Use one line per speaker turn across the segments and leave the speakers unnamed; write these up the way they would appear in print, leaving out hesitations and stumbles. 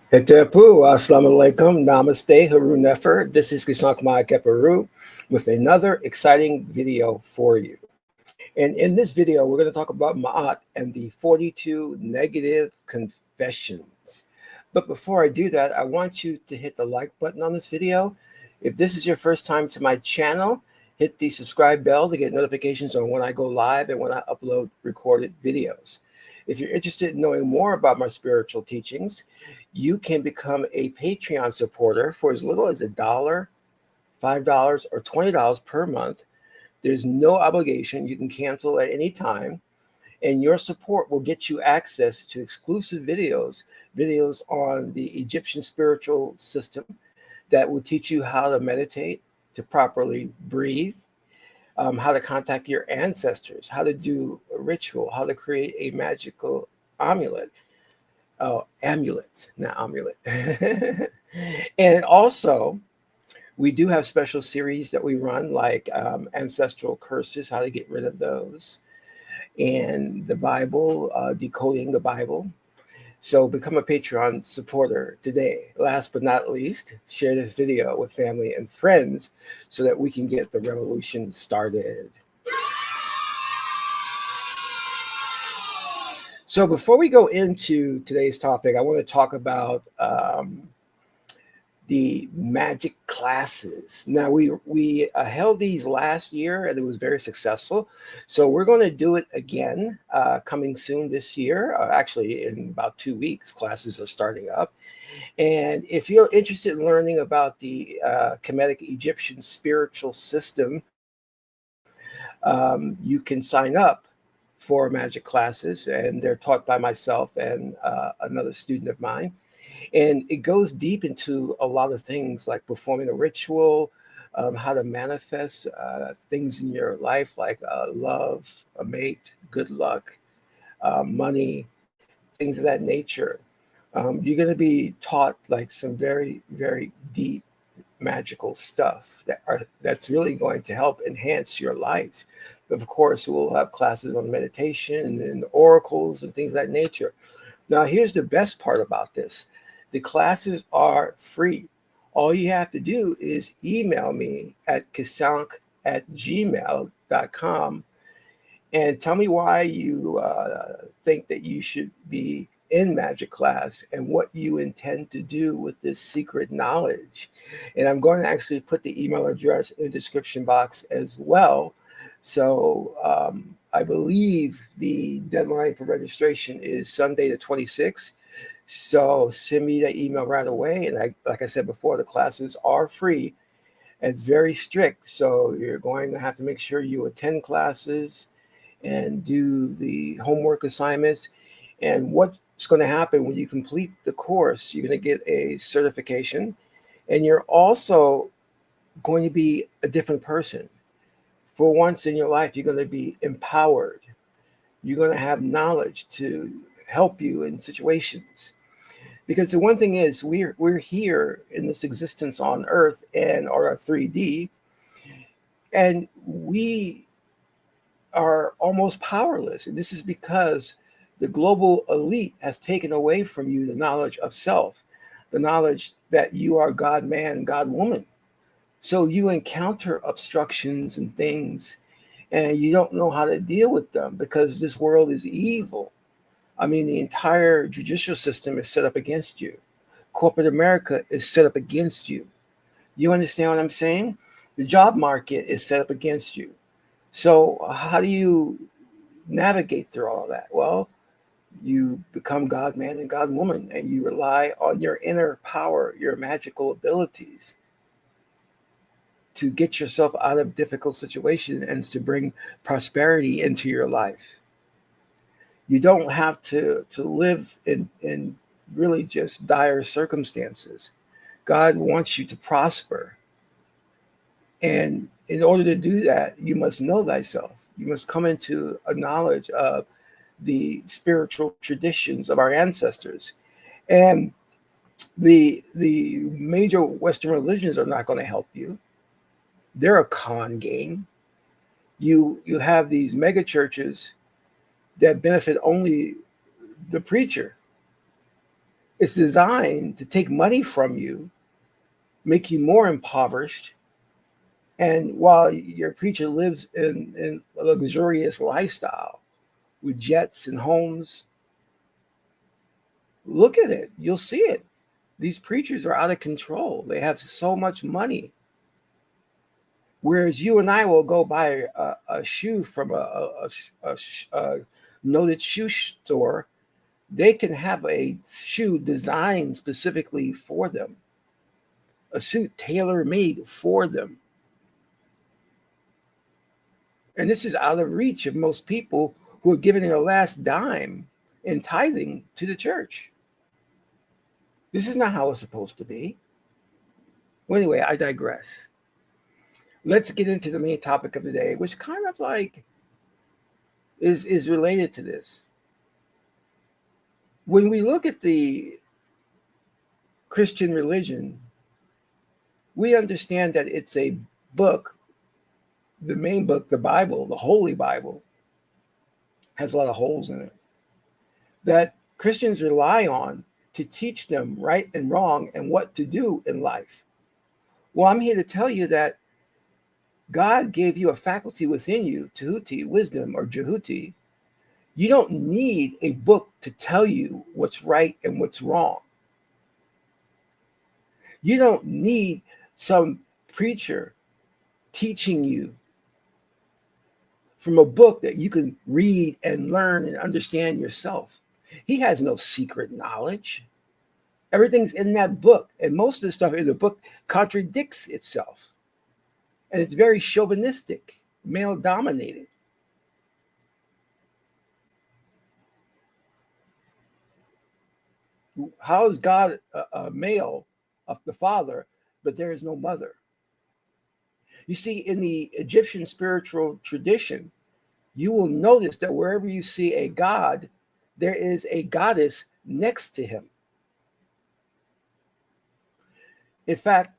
Hetepu, Assalamu alaikum, Namaste, Haru Nefer. This is Qesankh Maat with another exciting video for you. And in this video, we're going to talk about Maat and the 42 negative confessions. But before I do that, I want you to hit the like button on this video. If this is your first time to my channel, hit the subscribe bell to get notifications on when I go live and when I upload recorded videos. If you're interested in knowing more about my spiritual teachings, you can become a Patreon supporter for as little as $1, $5, or $20 per month. There's no obligation. You can cancel at any time, and your support will get you access to exclusive videos on the Egyptian spiritual system that will teach you how to meditate, to properly breathe, how to contact your ancestors, how to do a ritual, how to create a magical amulet. Oh, amulet, not amulet. And also, we do have special series that we run, like ancestral curses, how to get rid of those, and the Bible, decoding the Bible. So become a Patreon supporter today. Last but not least, share this video with family and friends so that we can get the revolution started. So before we go into today's topic, I want to talk about the Magick classes. Now, we held these last year, and it was very successful. So we're going to do it again coming soon this year. Actually, in about 2 weeks, classes are starting up. And if you're interested in learning about the Kemetic Egyptian spiritual system, you can sign up for Magick classes, and they're taught by myself and another student of mine. And it goes deep into a lot of things like performing a ritual, how to manifest things in your life like love, a mate, good luck, money, things of that nature. You're going to be taught like some very, very deep magical stuff that's really going to help enhance your life. Of course, we'll have classes on meditation and oracles and things of that nature. Now, here's the best part about this. The classes are free. All you have to do is email me at qesankh@gmail.com and tell me why you think that you should be in Magick Class and what you intend to do with this secret knowledge. And I'm going to actually put the email address in the description box as well. So I believe the deadline for registration is Sunday the 26th. So send me that email right away. And like I said before, the classes are free. It's very strict. So you're going to have to make sure you attend classes and do the homework assignments. And what's going to happen when you complete the course, you're going to get a certification. And you're also going to be a different person. For once in your life, you're going to be empowered. You're going to have knowledge to help you in situations. Because the one thing is, we're here in this existence on Earth and or 3D, and we are almost powerless. And this is because the global elite has taken away from you the knowledge of self, the knowledge that you are God man, God woman. So you encounter obstructions and things, and you don't know how to deal with them because this world is evil. I mean, the entire judicial system is set up against you. Corporate America is set up against you. You understand what I'm saying? The job market is set up against you. So how do you navigate through all of that? Well, you become God man and God woman, and you rely on your inner power, your magical abilities to get yourself out of difficult situations and to bring prosperity into your life. You don't have to live in really just dire circumstances. God wants you to prosper. And in order to do that, you must know thyself. You must come into a knowledge of the spiritual traditions of our ancestors. And the major Western religions are not going to help you. They're a con game. You have these mega churches that benefit only the preacher. It's designed to take money from you, make you more impoverished. And while your preacher lives in a luxurious lifestyle with jets and homes, look at it. You'll see it. These preachers are out of control. They have so much money. Whereas you and I will go buy a shoe from a noted shoe store, they can have a shoe designed specifically for them, a suit tailor made for them. And this is out of reach of most people who are giving their last dime in tithing to the church. This is not how it's supposed to be. Well, anyway, I digress. Let's get into the main topic of the day, which kind of like is related to this. When we look at the Christian religion, we understand that it's a book, the main book, the Bible, the Holy Bible, has a lot of holes in it, that Christians rely on to teach them right and wrong and what to do in life. Well, I'm here to tell you that God gave you a faculty within you, Tehuti, wisdom, or Jehuti. You don't need a book to tell you what's right and what's wrong. You don't need some preacher teaching you from a book that you can read and learn and understand yourself. He has no secret knowledge. Everything's in that book. And most of the stuff in the book contradicts itself. And it's very chauvinistic, male dominated. How is God a male of the father, but there is no mother? You see, in the Egyptian spiritual tradition, you will notice that wherever you see a god, there is a goddess next to him. In fact,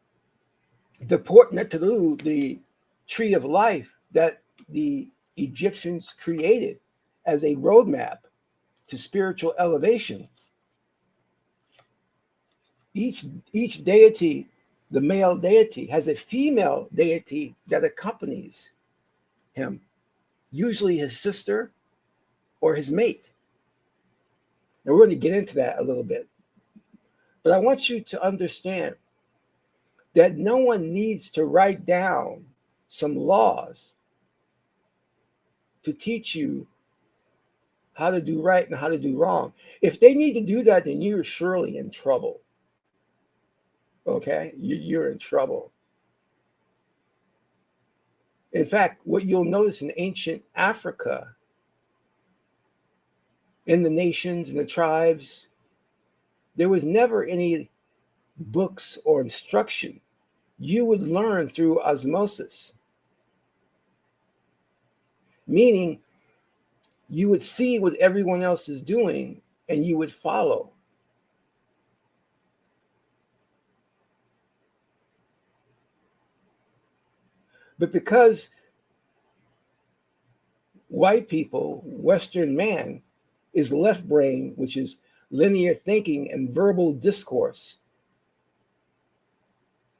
the Port Neteru, the tree of life that the Egyptians created as a roadmap to spiritual elevation, each deity, the male deity, has a female deity that accompanies him, usually his sister or his mate. Now, we're going to get into that a little bit. But I want you to understand that no one needs to write down some laws to teach you how to do right and how to do wrong. If they need to do that, then you're surely in trouble. Okay? You're in trouble. In fact, what you'll notice in ancient Africa, in the nations and the tribes, there was never any books or instruction. You would learn through osmosis, meaning you would see what everyone else is doing and you would follow. But because white people, Western man, is left brain, which is linear thinking and verbal discourse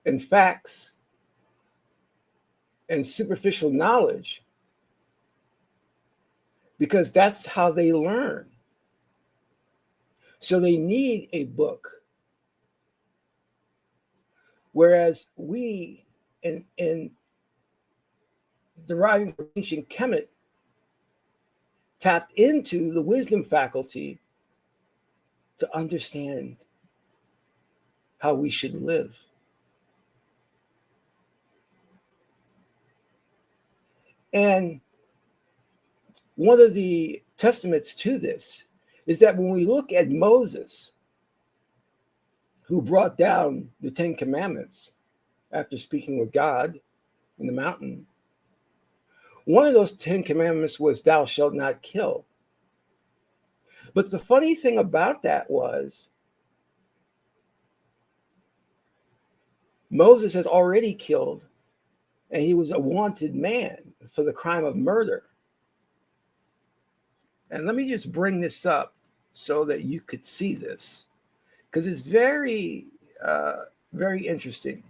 and facts and superficial knowledge, because that's how they learn. So they need a book. Whereas we, in deriving from ancient Kemet, tapped into the wisdom faculty to understand how we should live. And one of the testaments to this is that when we look at Moses, who brought down the Ten Commandments after speaking with God in the mountain, one of those 10 commandments was, "Thou shalt not kill." But the funny thing about that was, Moses has already killed, and he was a wanted man for the crime of murder. And let me just bring this up so that you could see this. because it's very, very interesting.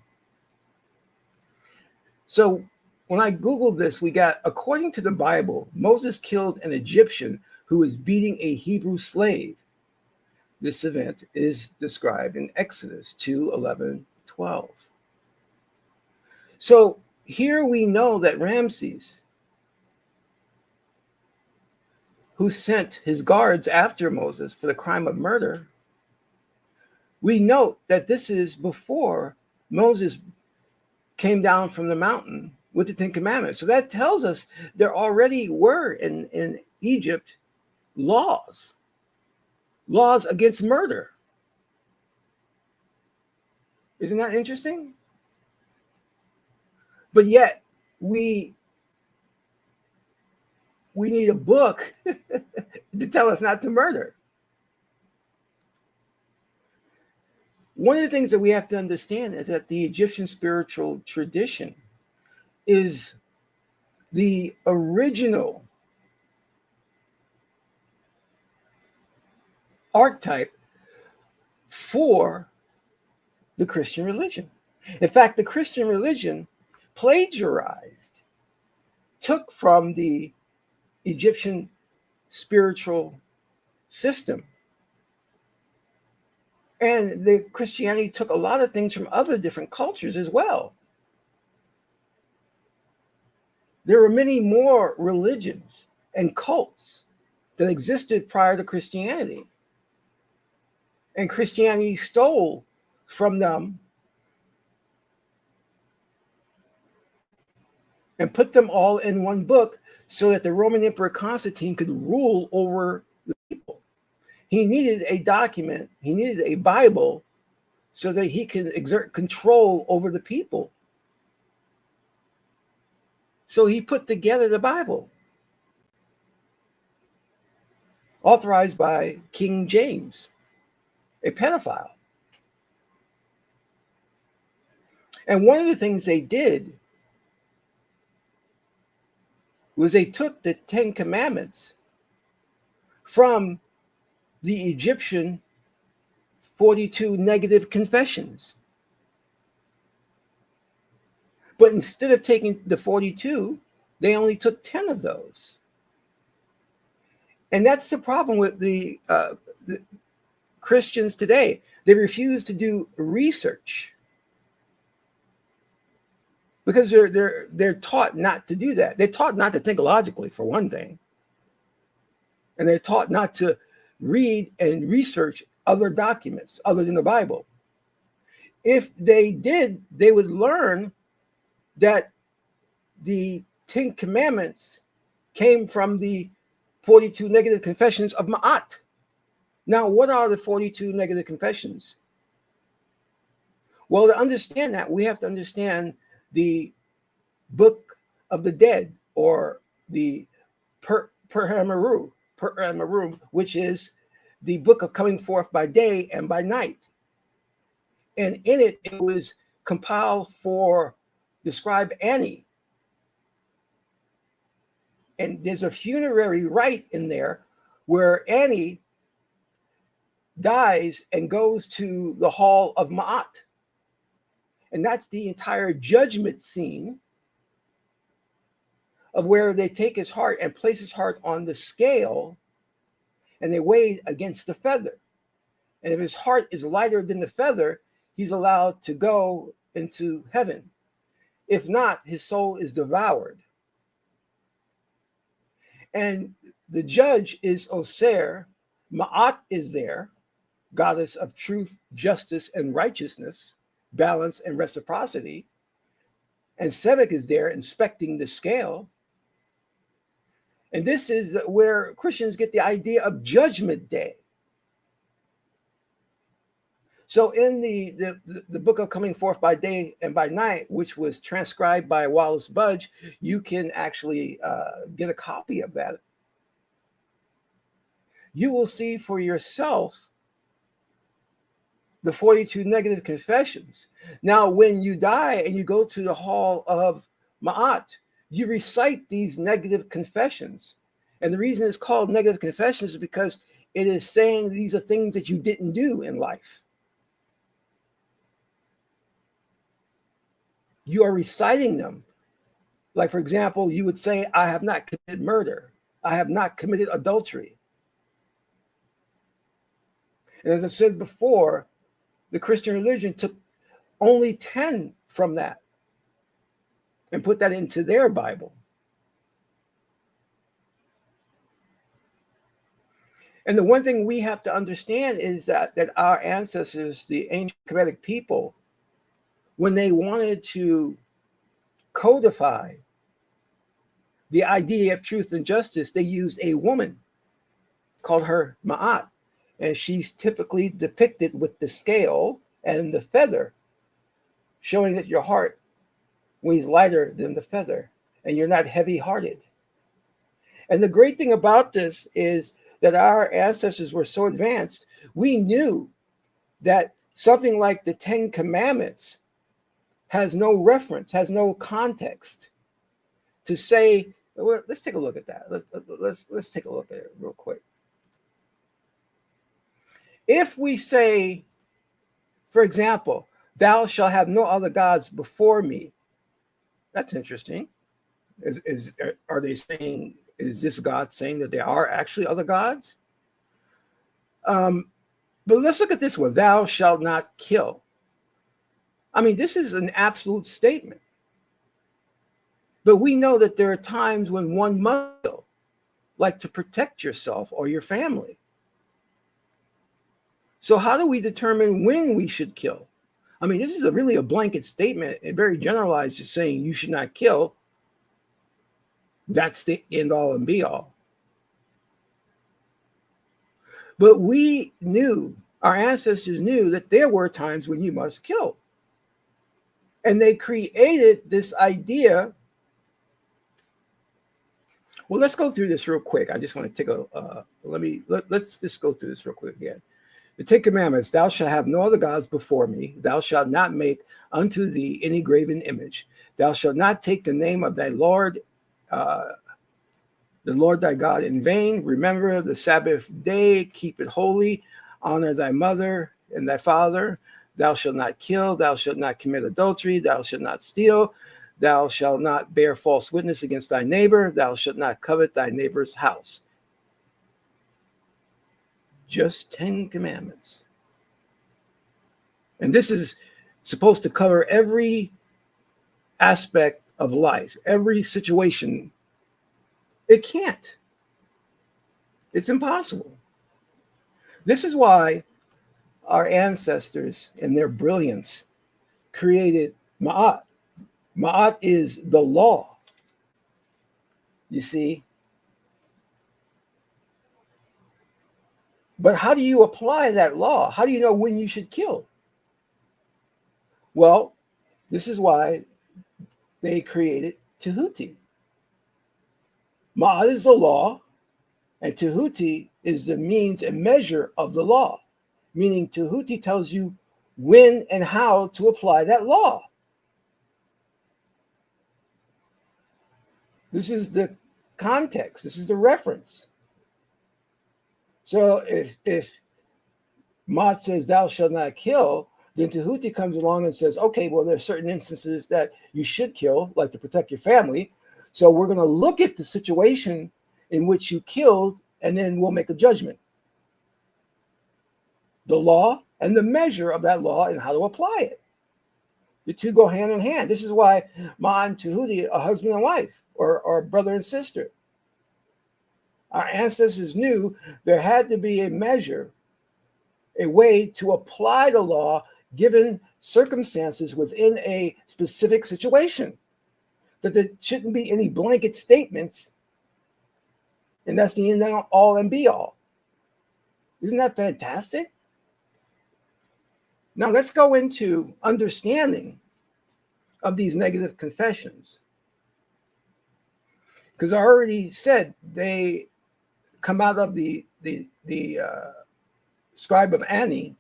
So when I Googled this, we got, according to the Bible, Moses killed an Egyptian who was beating a Hebrew slave. This event is described in Exodus 2:11-12. So here we know that Ramses, who sent his guards after Moses for the crime of murder, we note that this is before Moses came down from the mountain with the Ten Commandments. So that tells us there already were in Egypt laws against murder. Isn't that interesting? But yet we need a book to tell us not to murder. One of the things that we have to understand is that the Egyptian spiritual tradition is the original archetype for the Christian religion. In fact, the Christian religion plagiarized, took from the Egyptian spiritual system. And the Christianity took a lot of things from other different cultures as well. There were many more religions and cults that existed prior to Christianity. And Christianity stole from them and put them all in one book so that the Roman Emperor Constantine could rule over the people. He needed a document, he needed a Bible so that he could exert control over the people. So he put together the Bible, authorized by King James, a pedophile. And one of the things they did was they took the Ten Commandments from the Egyptian 42 negative confessions. But instead of taking the 42, they only took 10 of those. And that's the problem with the Christians today. They refuse to do research because they're taught not to do that. They're taught not to think logically, for one thing. And they're taught not to read and research other documents other than the Bible. If they did, they would learn that the Ten Commandments came from the 42 negative confessions of Maat. Now, what are the 42 negative confessions? Well, to understand that, we have to understand the Book of the Dead, or the Perhamaru, which is the book of coming forth by day and by night. And in it, it was compiled for the scribe Annie. And there's a funerary rite in there where Annie dies and goes to the hall of Maat. And that's the entire judgment scene of where they take his heart and place his heart on the scale, and they weigh it against the feather. And if his heart is lighter than the feather, he's allowed to go into heaven. If not, his soul is devoured. And the judge is Osir. Maat is there, goddess of truth, justice, and righteousness, balance, and reciprocity. And Sebek is there inspecting the scale. And this is where Christians get the idea of Judgment Day. So in the book of Coming Forth by Day and by Night, which was transcribed by Wallace Budge, you can actually get a copy of that. You will see for yourself the 42 negative confessions. Now, when you die and you go to the hall of Maat, you recite these negative confessions. And the reason it's called negative confessions is because it is saying these are things that you didn't do in life. you are reciting them. Like, for example, you would say, I have not committed murder. I have not committed adultery. And as I said before, the Christian religion took only 10 from that and put that into their Bible. And the one thing we have to understand is that our ancestors, the ancient Kemetic people, when they wanted to codify the idea of truth and justice, they used a woman, called her Maat. And she's typically depicted with the scale and the feather, showing that your heart weighs lighter than the feather and you're not heavy-hearted. And the great thing about this is that our ancestors were so advanced, we knew that something like the 10 Commandments has no reference, has no context to say, well, let's take a look at that. Let's take a look at it real quick. If we say, for example, thou shalt have no other gods before me, that's interesting. Are they saying, is this God saying that there are actually other gods? But let's look at this one, thou shalt not kill. I mean, this is an absolute statement. But we know that there are times when one must kill, like to protect yourself or your family. So how do we determine when we should kill? I mean, this is really a blanket statement, and very generalized, just saying you should not kill. That's the end all and be all. But we knew, our ancestors knew, that there were times when you must kill. And they created this idea. Well, let's go through this real quick. I just want to take let's just go through this real quick again. The 10 Commandments, thou shalt have no other gods before me. Thou shalt not make unto thee any graven image. Thou shalt not take the name of thy Lord, the Lord thy God in vain. Remember the Sabbath day, keep it holy. Honor thy mother and thy father. Thou shalt not kill. Thou shalt not commit adultery. Thou shalt not steal. Thou shalt not bear false witness against thy neighbor. Thou shalt not covet thy neighbor's house. Just 10 commandments. And this is supposed to cover every aspect of life, every situation. It can't. It's impossible. This is why our ancestors, in their brilliance, created Maat. Maat is the law. You see? But how do you apply that law? How do you know when you should kill? Well, this is why they created Tehuti. Maat is the law, and Tehuti is the means and measure of the law. Meaning Tehuti tells you when and how to apply that law. This is the context. This is the reference. So if Maat says thou shalt not kill, then Tehuti comes along and says, okay, well, there's certain instances that you should kill, like to protect your family. So we're going to look at the situation in which you killed, and then we'll make a judgment. The law and the measure of that law and how to apply it. The two go hand in hand. This is why Maat and Tehuti are husband and wife, or brother and sister. Our ancestors knew there had to be a measure, a way to apply the law given circumstances within a specific situation. That there shouldn't be any blanket statements, and that's the end all and be all. Isn't that fantastic? Now let's go into understanding of these negative confessions. Because I already said they come out of the scribe of Ani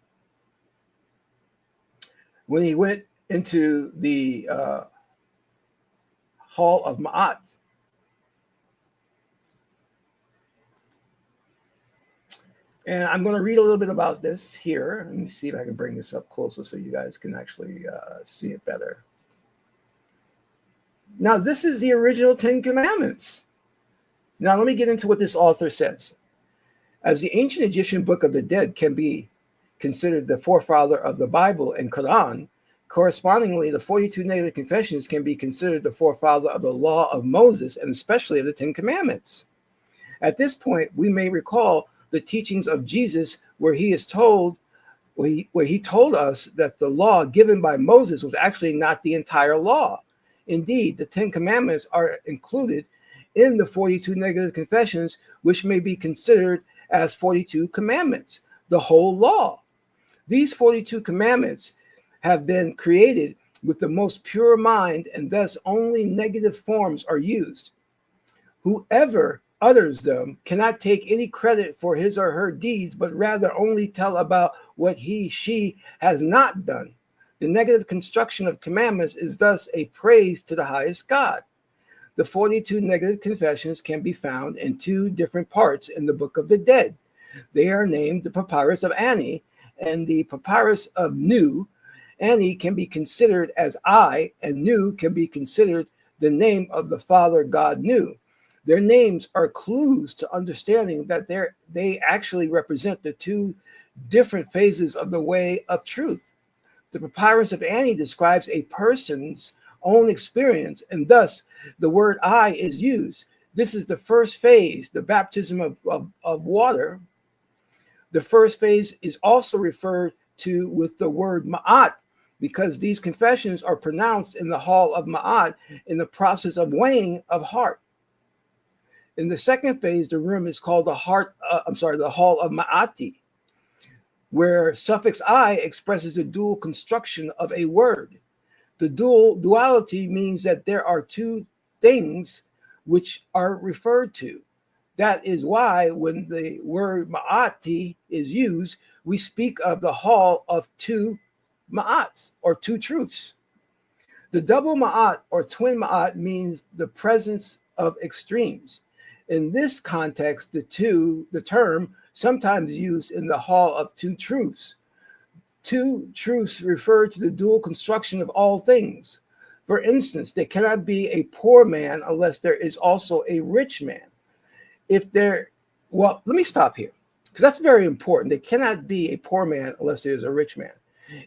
when he went into the hall of Maat. And I'm going to read a little bit about this here. Let me see if I can bring this up closer so you guys can actually see it better. Now, this is the original Ten Commandments. Now, let me get into what this author says. As the ancient Egyptian Book of the Dead can be considered the forefather of the Bible and Quran, correspondingly, the 42 negative confessions can be considered the forefather of the law of Moses and especially of the Ten Commandments. At this point, we may recall the teachings of Jesus where he told us that the law given by Moses was actually not the entire law. Indeed, the Ten Commandments are included in the 42 negative confessions, which may be considered as 42 commandments, the whole law. These 42 commandments have been created with the most pure mind, and thus only negative forms are used. Whoever utters them cannot take any credit for his or her deeds, but rather only tell about what she has not done. The negative construction of commandments is thus a praise to the highest God. The 42 negative confessions can be found in two different parts in the Book of the Dead. They are named the Papyrus of Ani and the Papyrus of Nu. Ani can be considered as I, and Nu can be considered the name of the Father God Nu. Their names are clues to understanding that they actually represent the two different phases of the way of truth. The Papyrus of Ani describes a person's own experience, and thus the word I is used. This is the first phase, the baptism of water. The first phase is also referred to with the word Maat, because these confessions are pronounced in the hall of Maat in the process of weighing of heart. In the second phase, the room is called the hall of Ma'ati, where suffix I expresses the dual construction of a word. The duality means that there are two things which are referred to. That is why when the word Ma'ati is used, we speak of the hall of two Ma'ats, or two truths. The double Ma'at or twin Ma'at means the presence of extremes. In this context, the term sometimes used in the hall of two truths. Two truths refer to the dual construction of all things. For instance, there cannot be a poor man unless there is also a rich man. Let me stop here, because that's very important. There cannot be a poor man unless there is a rich man.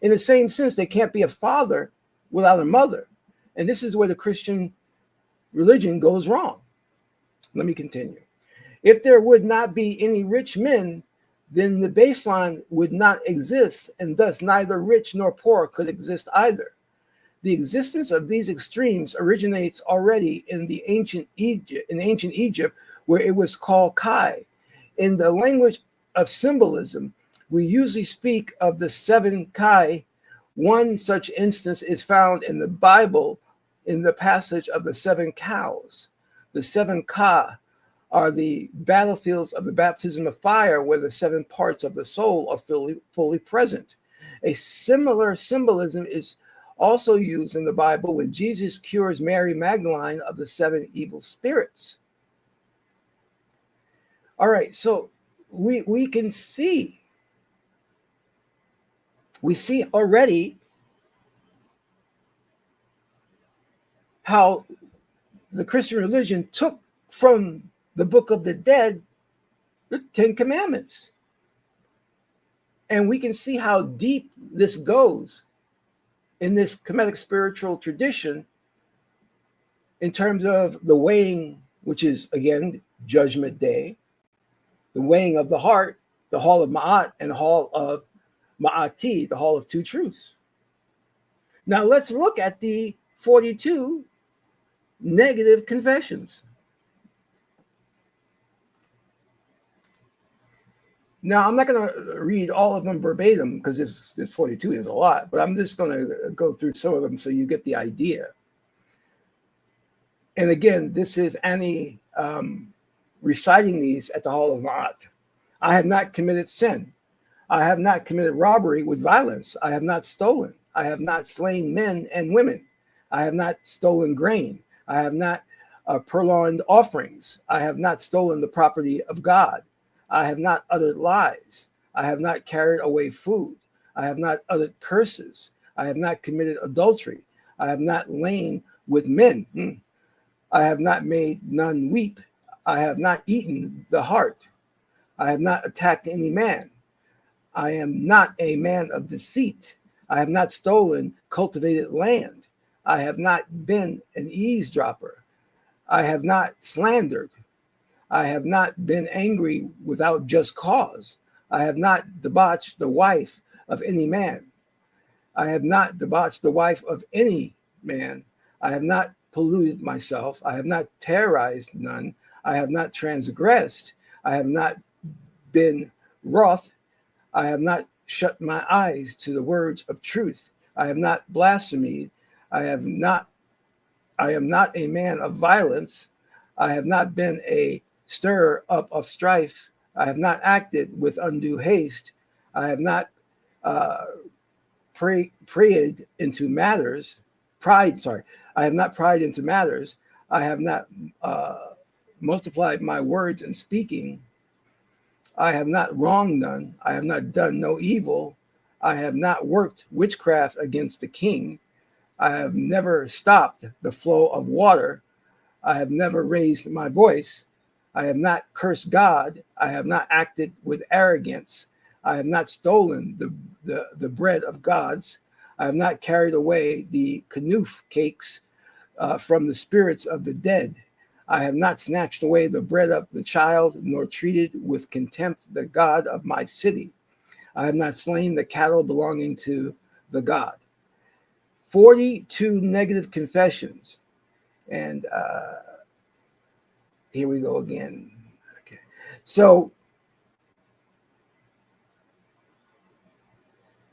In the same sense, there can't be a father without a mother. And this is where the Christian religion goes wrong. Let me continue. If there would not be any rich men, then the baseline would not exist, and thus neither rich nor poor could exist either. The existence of these extremes originates already in ancient Egypt, where it was called Kai. In the language of symbolism, we usually speak of the seven Kai. One such instance is found in the Bible in the passage of the seven cows. The seven Ka are the battlefields of the baptism of fire, where the seven parts of the soul are fully present. A similar symbolism is also used in the Bible when Jesus cures Mary Magdalene of the seven evil spirits. All right, so we can see, already how the Christian religion took from the Book of the Dead the Ten Commandments. And we can see how deep this goes in this Kemetic spiritual tradition in terms of the weighing, which is, again, Judgment Day, the weighing of the heart, the hall of Ma'at, and the hall of Ma'ati, the hall of two truths. Now let's look at the 42 negative confessions. Now, I'm not going to read all of them verbatim because this 42 is a lot, but I'm just going to go through some of them so you get the idea. And again, this is Annie reciting these at the Hall of Maat. I have not committed sin. I have not committed robbery with violence. I have not stolen. I have not slain men and women. I have not stolen grain. I have not purloined offerings. I have not stolen the property of God. I have not uttered lies. I have not carried away food. I have not uttered curses. I have not committed adultery. I have not lain with men. I have not made none weep. I have not eaten the heart. I have not attacked any man. I am not a man of deceit. I have not stolen cultivated land. I have not been an eavesdropper. I have not slandered. I have not been angry without just cause. I have not debauched the wife of any man. I have not debauched the wife of any man. I have not polluted myself. I have not terrorized none. I have not transgressed. I have not been wroth. I have not shut my eyes to the words of truth. I have not blasphemed. I am not a man of violence. I have not been a stirrer up of strife. I have not acted with undue haste. I have not pried into matters. I have not pried into matters. I have not multiplied my words in speaking. I have not wronged none. I have not done no evil. I have not worked witchcraft against the king. I have never stopped the flow of water. I have never raised my voice. I have not cursed God. I have not acted with arrogance. I have not stolen the bread of gods. I have not carried away the kanoof cakes from the spirits of the dead. I have not snatched away the bread of the child, nor treated with contempt the God of my city. I have not slain the cattle belonging to the God. 42 negative confessions. And here we go again. Okay. So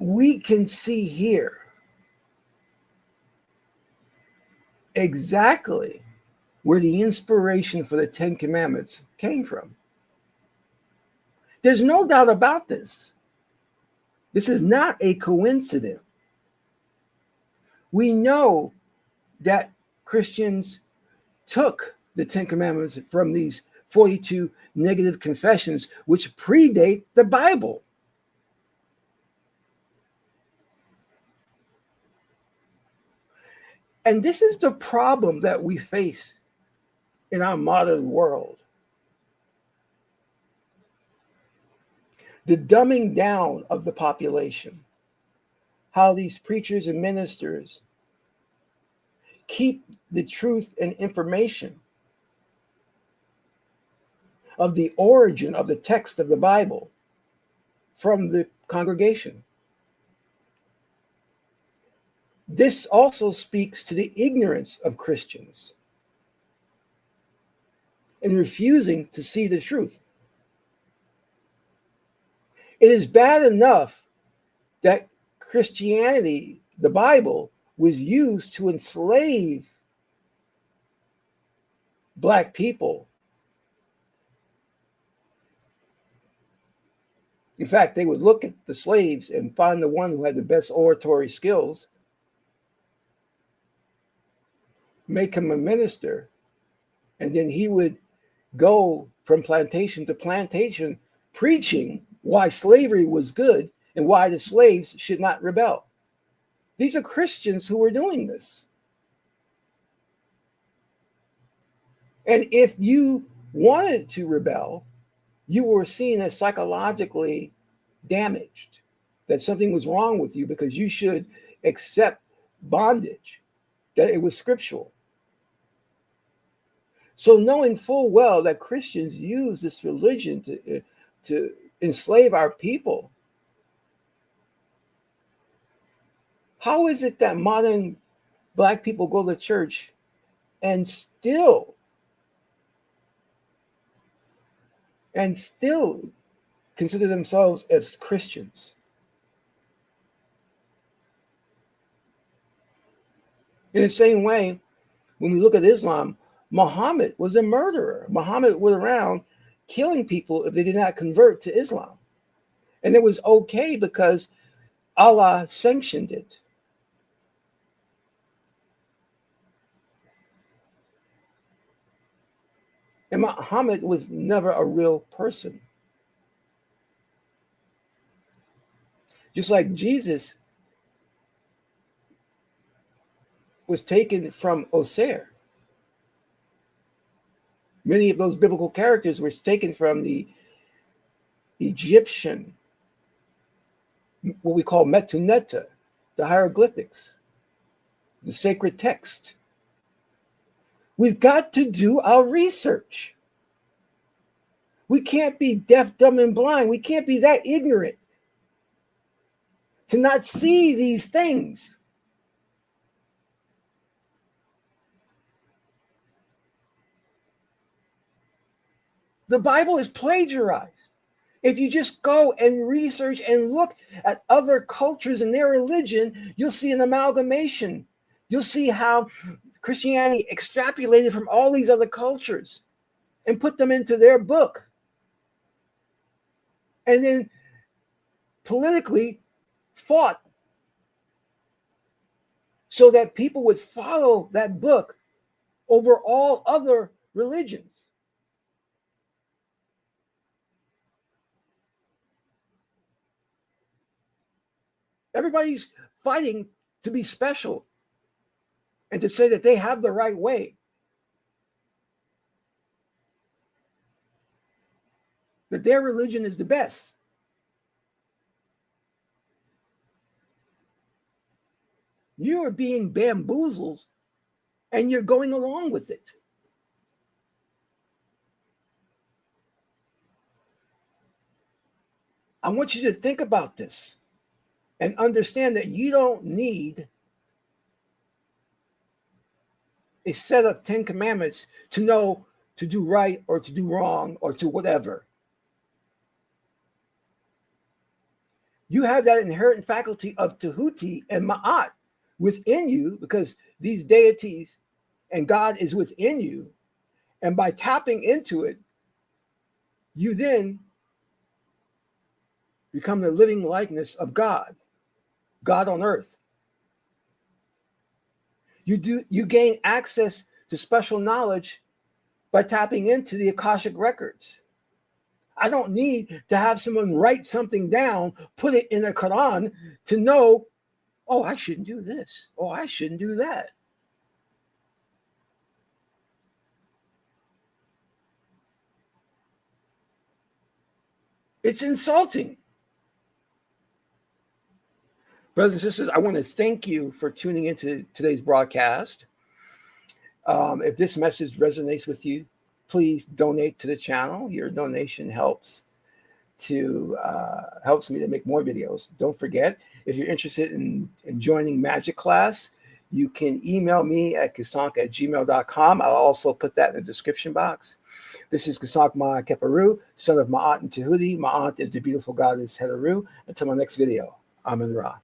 we can see here exactly where the inspiration for the Ten Commandments came from. There's no doubt about this. This is not a coincidence. We know that Christians took the Ten Commandments from these 42 negative confessions, which predate the Bible. And this is the problem that we face in our modern world. The dumbing down of the population. How these preachers and ministers keep the truth and information of the origin of the text of the Bible from the congregation. This also speaks to the ignorance of Christians in refusing to see the truth. It is bad enough that Christianity, the Bible, was used to enslave Black people. In fact, they would look at the slaves and find the one who had the best oratory skills, make him a minister, and then he would go from plantation to plantation preaching why slavery was good and why the slaves should not rebel. These are Christians who were doing this. And if you wanted to rebel, you were seen as psychologically damaged, that something was wrong with you because you should accept bondage, that it was scriptural. So knowing full well that Christians use this religion to enslave our people, how is it that modern Black people go to church and still consider themselves as Christians? In the same way, when we look at Islam, Muhammad was a murderer. Muhammad went around killing people if they did not convert to Islam. And it was okay because Allah sanctioned it. And Muhammad was never a real person. Just like Jesus was taken from Osir. Many of those biblical characters were taken from the Egyptian, what we call Metuneta, the hieroglyphics, the sacred text. We've got to do our research. We can't be deaf, dumb, and blind. We can't be that ignorant to not see these things. The Bible is plagiarized. If you just go and research and look at other cultures and their religion, you'll see an amalgamation. You'll see how Christianity extrapolated from all these other cultures and put them into their book. And then politically fought so that people would follow that book over all other religions. Everybody's fighting to be special and to say that they have the right way. That their religion is the best. You are being bamboozled and you're going along with it. I want you to think about this and understand that you don't need a set of 10 commandments to know to do right or to do wrong or to whatever. You have that inherent faculty of Tahuti and Maat within you because these deities and God is within you. And by tapping into it, you then become the living likeness of God, God on earth. You gain access to special knowledge by tapping into the Akashic records. I don't need to have someone write something down, put it in the Quran to know, oh, I shouldn't do this. Oh, I shouldn't do that. It's insulting. Brothers and sisters, I want to thank you for tuning into today's broadcast. If this message resonates with you, please donate to the channel. Your donation helps me to make more videos. Don't forget, if you're interested in joining Magick Class, you can email me at Qesankh@gmail.com. I'll also put that in the description box. This is Qesankh Ma Keparu, son of Maat and Tahuti. Maat is the beautiful goddess Heteru. Until my next video, Amen Ra.